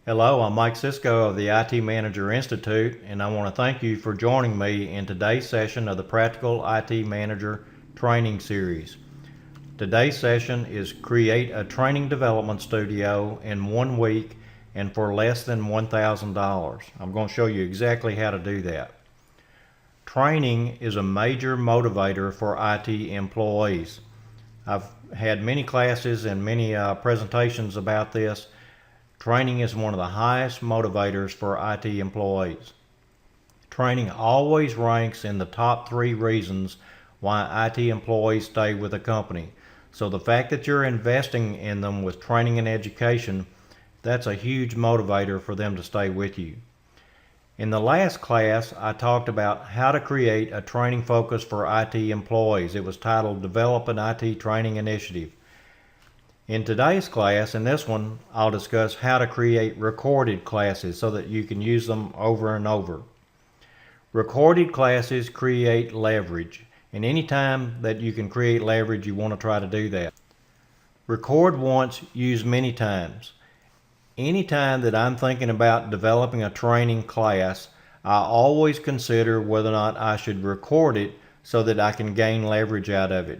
Hello, I'm Mike Cisco of the IT Manager Institute, and I want to thank you for joining me in today's session of the Practical IT Manager Training Series. Today's session is Create a Training Development Studio in 1 week and for less than $1,000. I'm going to show you exactly how to do that. Training is a major motivator for IT employees. I've had many classes and many presentations about this. Training is one of the highest motivators for IT employees. Training always ranks in the top 3 reasons why IT employees stay with a company. So the fact that you're investing in them with training and education, that's a huge motivator for them to stay with you. In the last class, I talked about how to create a training focus for IT employees. It was titled Develop an IT Training Initiative. In today's class, in this one, I'll discuss how to create recorded classes so that you can use them over and over. Recorded classes create leverage, and anytime that you can create leverage, you want to try to do that. Record once, use many times. Anytime that I'm thinking about developing a training class, I always consider whether or not I should record it so that I can gain leverage out of it.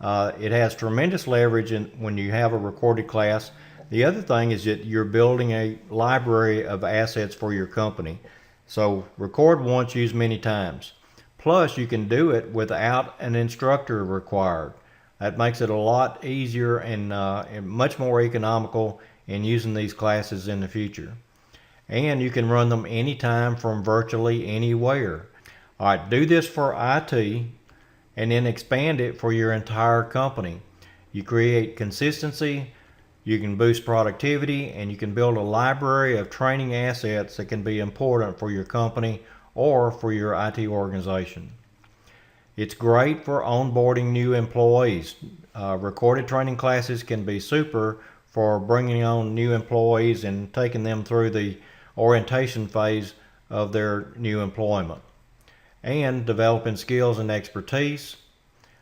It has tremendous leverage when you have a recorded class. The other thing is that you're building a library of assets for your company. So record once, use many times. Plus, you can do it without an instructor required. That makes it a lot easier and much more economical in using these classes in the future. And you can run them anytime from virtually anywhere. All right, do this for IT and then expand it for your entire company. You create consistency, you can boost productivity, and you can build a library of training assets that can be important for your company or for your IT organization. It's great for onboarding new employees. Recorded training classes can be super for bringing on new employees and taking them through the orientation phase of their new employment. And developing skills and expertise,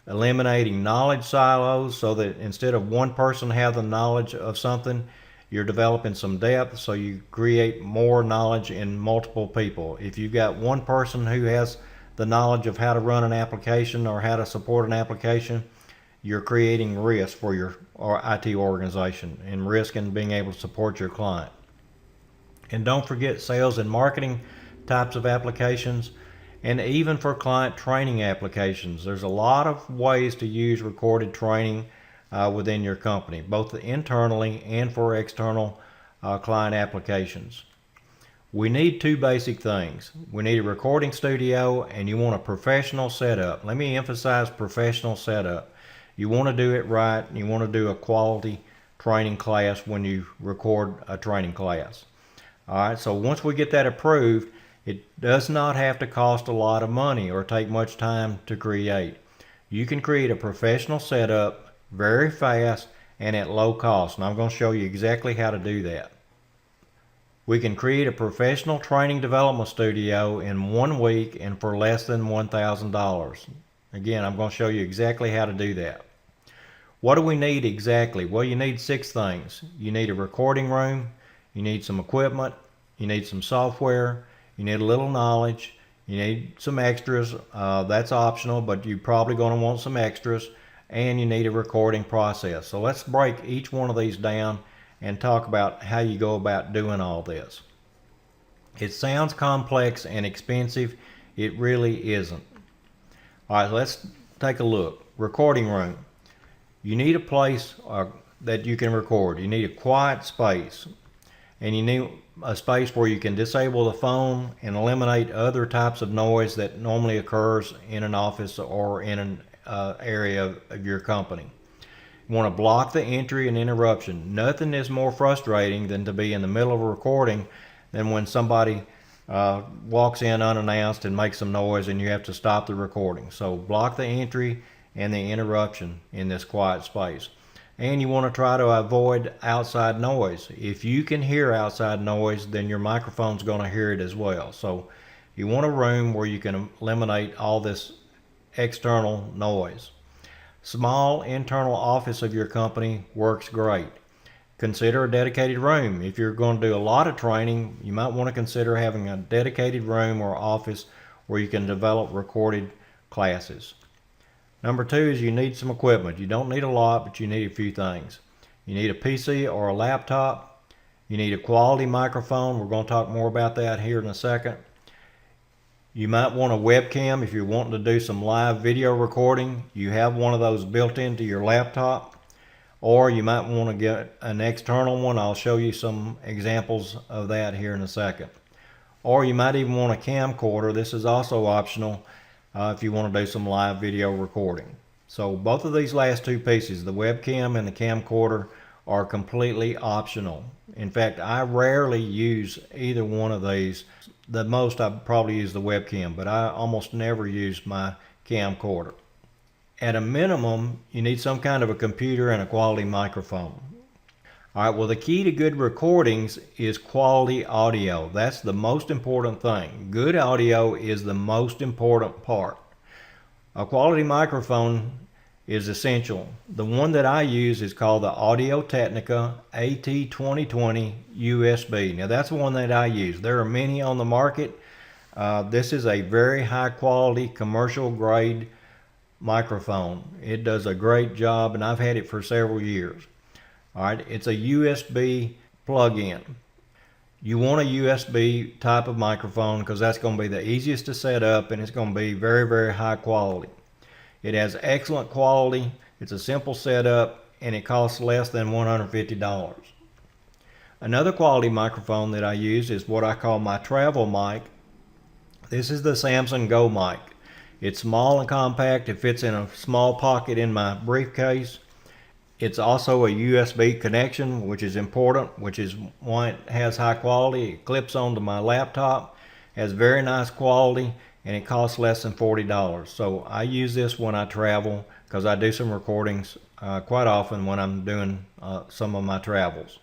eliminating knowledge silos so that instead of one person having the knowledge of something, you're developing some depth so you create more knowledge in multiple people. If you've got one person who has the knowledge of how to run an application or how to support an application, you're creating risk for your IT organization and risk in being able to support your client. And don't forget sales and marketing types of applications, and even for client training applications. There's a lot of ways to use recorded training within your company, both internally and for external client applications. We need 2 basic things. We need a recording studio, and you want a professional setup. Let me emphasize professional setup. You want to do it right, and you want to do a quality training class when you record a training class. All right, so once we get that approved, it does not have to cost a lot of money or take much time to create. You can create a professional setup very fast and at low cost, and I'm going to show you exactly how to do that. We can create a professional training development studio in 1 week and for less than $1,000. Again, I'm going to show you exactly how to do that. What do we need exactly? Well, you need 6 things. You need a recording room, you need some equipment, you need some software, you need a little knowledge, you need some extras. That's optional, but you're probably going to want some extras, and you need a recording process. So let's break each one of these down and talk about how you go about doing all this. It sounds complex and expensive. It really isn't. All right, let's take a look. Recording room. You need a place that you can record. You need a quiet space, and you need a space where you can disable the phone and eliminate other types of noise that normally occurs in an office or in an area of your company. You want to block the entry and interruption. Nothing is more frustrating than to be in the middle of a recording than when somebody walks in unannounced and makes some noise and you have to stop the recording. So block the entry and the interruption in this quiet space. And you want to try to avoid outside noise. If you can hear outside noise, then your microphone's going to hear it as well. So you want a room where you can eliminate all this external noise. Small internal office of your company works great. consider a dedicated room. If you're going to do a lot of training, you might want to consider having a dedicated room or office where you can develop recorded classes. Number 2 is you need some equipment. You don't need a lot, but you need a few things. You need a PC or a laptop. You need a quality microphone. We're going to talk more about that here in a second. You might want a webcam if you're wanting to do some live video recording. You have one of those built into your laptop. Or you might want to get an external one. I'll show you some examples of that here in a second. Or you might even want a camcorder. This is also optional if you want to do some live video recording. So both of these last two pieces, the webcam and the camcorder, are completely optional. In fact, I rarely use either one of these. The most I probably use the webcam, but I almost never use my camcorder. At a minimum, you need some kind of a computer and a quality microphone. All right, well, the key to good recordings is quality audio. That's the most important thing. Good audio is the most important part. A quality microphone is essential. The one that I use is called the Audio-Technica AT2020 USB. Now, that's the one that I use. There are many on the market. This is a very high quality commercial grade microphone. It does a great job, and I've had it for several years. All right, it's a USB plug-in. You want a USB type of microphone because that's going to be the easiest to set up, and it's going to be very, very high quality. It has excellent quality. It's a simple setup, and it costs less than $150. Another quality microphone that I use is what I call my travel mic. This is the Samson Go mic. It's small and compact. It fits in a small pocket in my briefcase. It's also a USB connection, which is important, which is why it has high quality. It clips onto my laptop, has very nice quality, and it costs less than $40. So I use this when I travel because I do some recordings quite often when I'm doing some of my travels.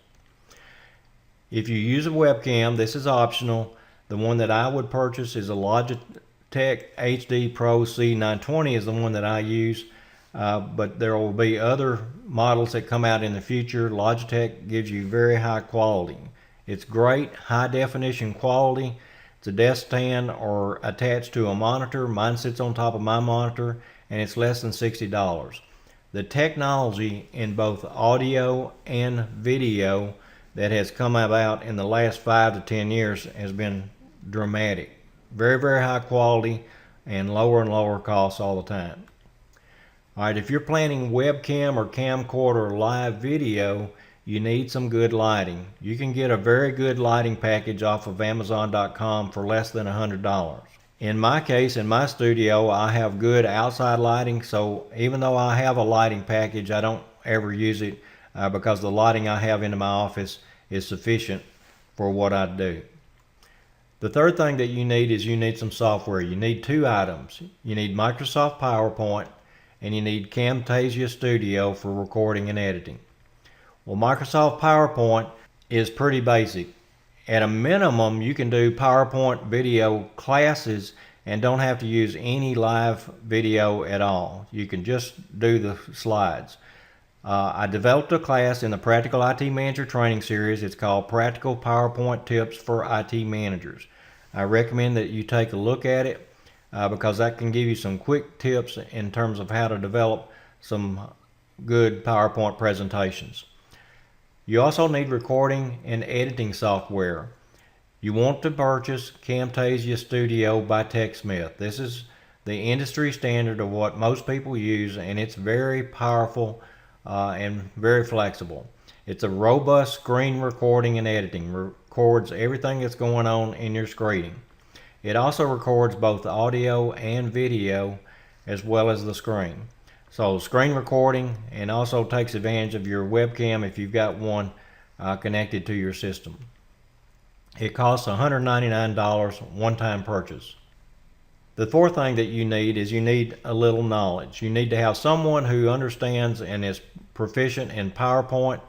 If you use a webcam, this is optional. The one that I would purchase is a Logitech HD Pro C920 is the one that I use, but there will be other models that come out in the future. Logitech gives you very high quality. It's great high definition quality. It's a desk stand or attached to a monitor. Mine sits on top of my monitor, and it's less than $60. The technology in both audio and video that has come about in the last 5 to 10 years has been dramatic. Very, very high quality and lower costs all the time. All right, if you're planning webcam or camcorder live video, you need some good lighting. You can get a very good lighting package off of Amazon.com for less than $100. In my case, in my studio, I have good outside lighting, so even though I have a lighting package, I don't ever use it because the lighting I have in my office is sufficient for what I do. The third thing that you need is you need some software. You need two items. You need Microsoft PowerPoint and you need Camtasia Studio for recording and editing. Well, Microsoft PowerPoint is pretty basic. At a minimum, you can do PowerPoint video classes and don't have to use any live video at all. You can just do the slides. I developed a class in the Practical IT Manager Training Series. It's called Practical PowerPoint Tips for IT Managers. I recommend that you take a look at it because that can give you some quick tips in terms of how to develop some good PowerPoint presentations. You also need recording and editing software. You want to purchase Camtasia Studio by TechSmith. This is the industry standard of what most people use, and it's very powerful and very flexible. It's a robust screen recording and editing. Records everything that's going on in your screening. It also records both audio and video as well as the screen. So screen recording, and also takes advantage of your webcam if you've got one connected to your system. It costs $199 one-time purchase. The fourth thing that you need is you need a little knowledge. You need to have someone who understands and is proficient in PowerPoint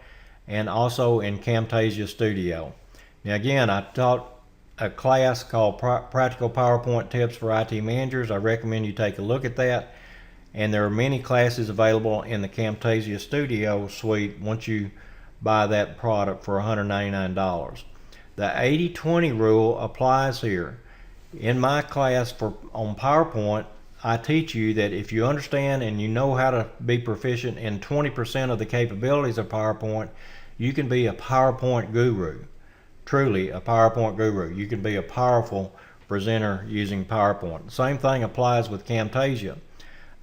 and also in Camtasia Studio. Now again, I taught a class called Practical PowerPoint Tips for IT Managers. I recommend you take a look at that. And there are many classes available in the Camtasia Studio suite once you buy that product for $199. The 80-20 rule applies here. In my class on PowerPoint, I teach you that if you understand and you know how to be proficient in 20% of the capabilities of PowerPoint, you can be a PowerPoint guru. Truly a PowerPoint guru. You can be a powerful presenter using PowerPoint. Same thing applies with Camtasia.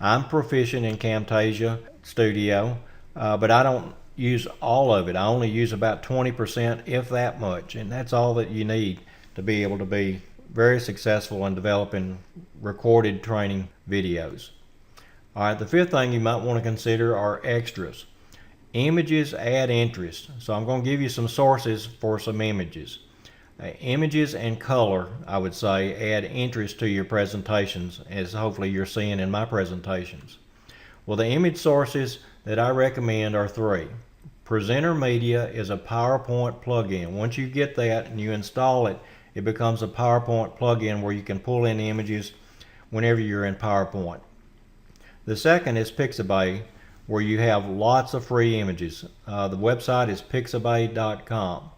I'm proficient in Camtasia Studio, but I don't use all of it. I only use about 20%, if that much, and that's all that you need to be able to be very successful in developing recorded training videos. All right, the fifth thing you might want to consider are extras. Images add interest. So I'm going to give you some sources for some images. Images and color, I would say, add interest to your presentations, as hopefully you're seeing in my presentations. Well, the image sources that I recommend are three. Presenter Media is a PowerPoint plugin. Once you get that and you install it, it becomes a PowerPoint plugin where you can pull in images whenever you're in PowerPoint. The second is Pixabay, where you have lots of free images. The website is pixabay.com.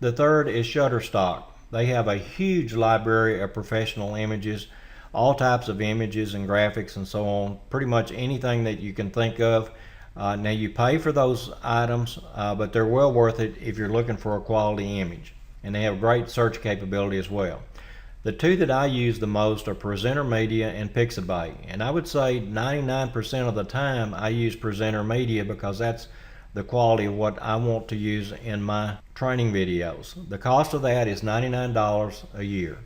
The third is Shutterstock. They have a huge library of professional images, all types of images and graphics and so on, pretty much anything that you can think of. Now you pay for those items, but they're well worth it if you're looking for a quality image. And they have great search capability as well. The two that I use the most are Presenter Media and Pixabay. And I would say 99% of the time I use Presenter Media because that's the quality of what I want to use in my training videos. The cost of that is $99 a year.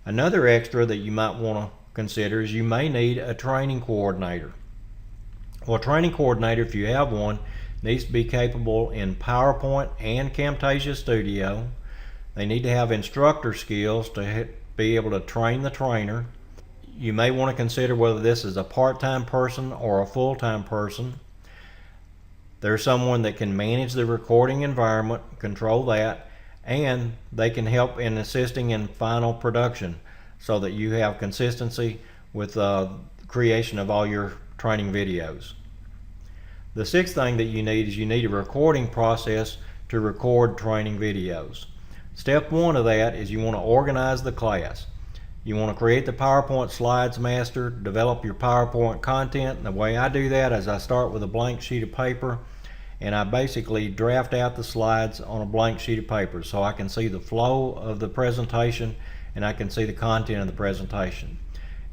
Another extra that you might want to consider is you may need a training coordinator. Well, a training coordinator, if you have one, needs to be capable in PowerPoint and Camtasia Studio. They need to have instructor skills to be able to train the trainer. You may want to consider whether this is a part-time person or a full-time person. There's someone that can manage the recording environment, control that, and they can help in assisting in final production so that you have consistency with the creation of all your training videos. The sixth thing that you need is you need a recording process to record training videos. Step one of that is you want to organize the class. You want to create the PowerPoint slides master, develop your PowerPoint content. And the way I do that is I start with a blank sheet of paper and I basically draft out the slides on a blank sheet of paper so I can see the flow of the presentation and I can see the content of the presentation.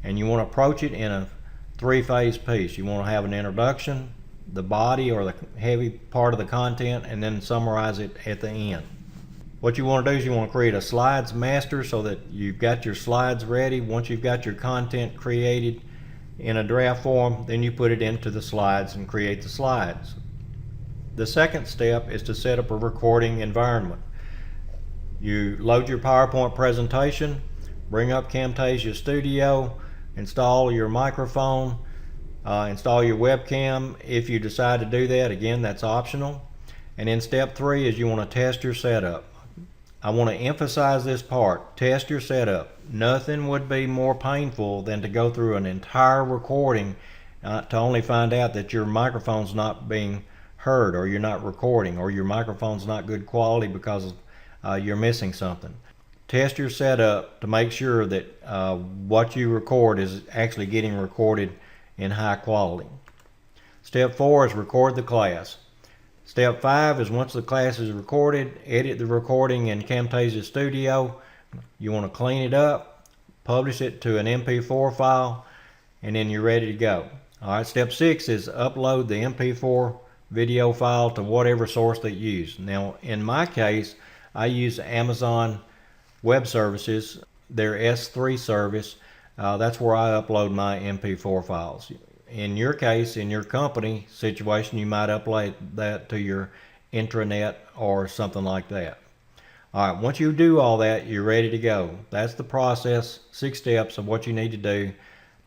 And you want to approach it in a three-phase piece. You want to have an introduction, the body or the heavy part of the content, and then summarize it at the end. What you want to do is you want to create a slides master so that you've got your slides ready. Once you've got your content created in a draft form, then you put it into the slides and create the slides. The second step is to set up a recording environment. You load your PowerPoint presentation, bring up Camtasia Studio, install your microphone, install your webcam. If you decide to do that, again, that's optional. And then step three is you want to test your setup. I want to emphasize this part, test your setup. Nothing would be more painful than to go through an entire recording to only find out that your microphone's not being heard, or you're not recording, or your microphone's not good quality because you're missing something. Test your setup to make sure that what you record is actually getting recorded in high quality. Step 4 is record the class. Step 5 is once the class is recorded, edit the recording in Camtasia Studio. You want to clean it up, publish it to an MP4 file, and then you're ready to go. Alright, step 6 is upload the MP4 video file to whatever source that you use. Now, in my case, I use Amazon Web Services, their S3 service. That's where I upload my MP4 files. In your case, in your company situation, you might upload that to your intranet or something like that. All right, once you do all that, you're ready to go. That's the process, 6 steps of what you need to do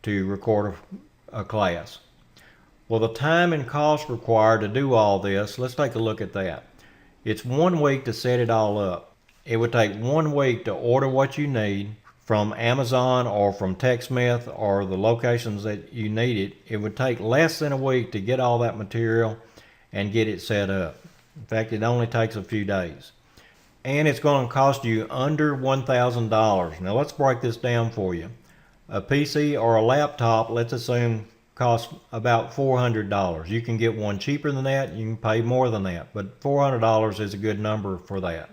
to record a class. Well, the time and cost required to do all this, let's take a look at that. It's 1 week to set it all up. It would take 1 week to order what you need from Amazon or from TechSmith or the locations that you need it. It would take less than a week to get all that material and get it set up. In fact, it only takes a few days. And it's going to cost you under $1,000. Now let's break this down for you. A PC or a laptop, let's assume, costs about $400. You can get one cheaper than that, you can pay more than that, but $400 is a good number for that.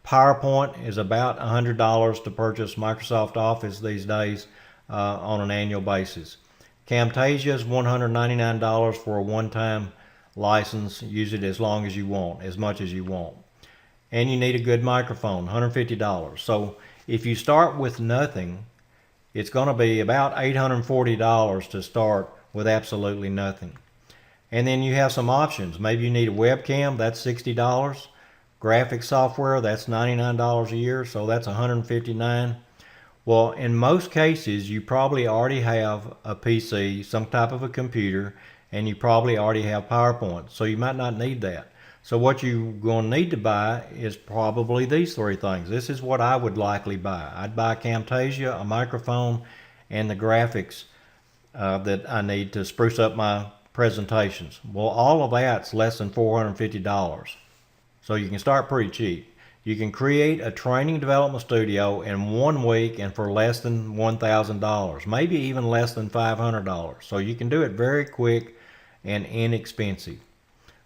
PowerPoint is about $100 to purchase Microsoft Office these days on an annual basis. Camtasia is $199 for a one-time license. Use it as long as you want, as much as you want. And you need a good microphone, $150. So if you start with nothing, it's going to be about $840 to start with absolutely nothing. And then you have some options. Maybe you need a webcam, that's $60. Graphic software, that's $99 a year, so that's $159. Well, in most cases, you probably already have a PC, some type of a computer, and you probably already have PowerPoint, so you might not need that. So what you're going to need to buy is probably these three things. This is what I would likely buy. I'd buy Camtasia, a microphone, and the graphics that I need to spruce up my presentations. Well, all of that's less than $450. So you can start pretty cheap. You can create a training development studio in 1 week and for less than $1,000, maybe even less than $500. So you can do it very quick and inexpensive.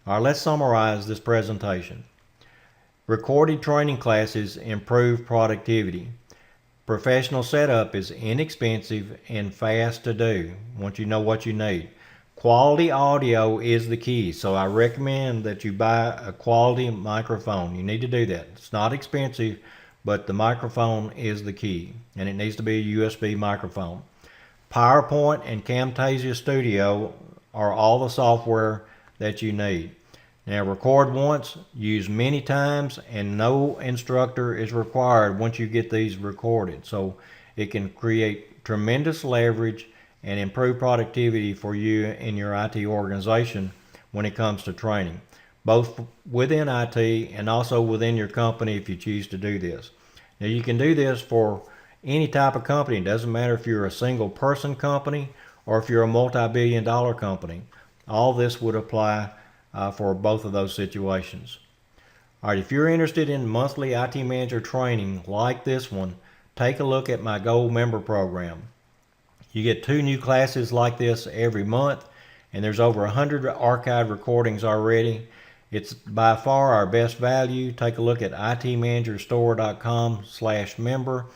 All right, let's summarize this presentation. Recorded training classes improve productivity. Professional setup is inexpensive and fast to do once you know what you need. Quality audio is the key, so I recommend that you buy a quality microphone. You need to do that. It's not expensive, but the microphone is the key, and it needs to be a USB microphone. PowerPoint and Camtasia Studio are all the software that you need. Now, record once, use many times, and no instructor is required once you get these recorded. So it can create tremendous leverage and improve productivity for you in your IT organization when it comes to training, both within IT and also within your company if you choose to do this. Now, you can do this for any type of company. It doesn't matter if you're a single person company or if you're a multi-billion-dollar company. All this would apply for both of those situations. All right, if you're interested in monthly IT manager training like this one, take a look at my Gold Member Program. You get 2 new classes like this every month, and there's over 100 archived recordings already. It's by far our best value. Take a look at itmanagerstore.com/member,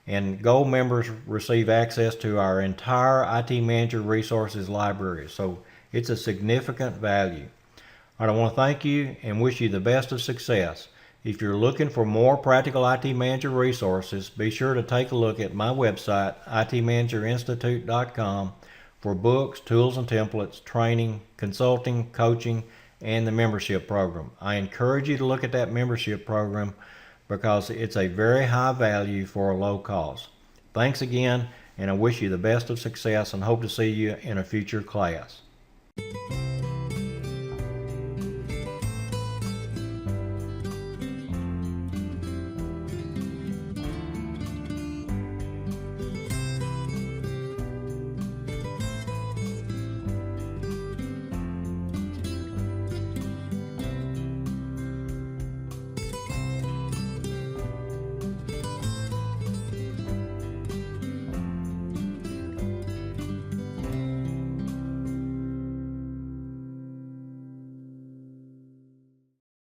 and Gold members receive access to our entire IT Manager Resources library, so it's a significant value. All right, I want to thank you and wish you the best of success. If you're looking for more practical IT Manager resources, be sure to take a look at my website, itmanagerinstitute.com, for books, tools and templates, training, consulting, coaching, and the membership program. I encourage you to look at that membership program because it's a very high value for a low cost. Thanks again, and I wish you the best of success and hope to see you in a future class.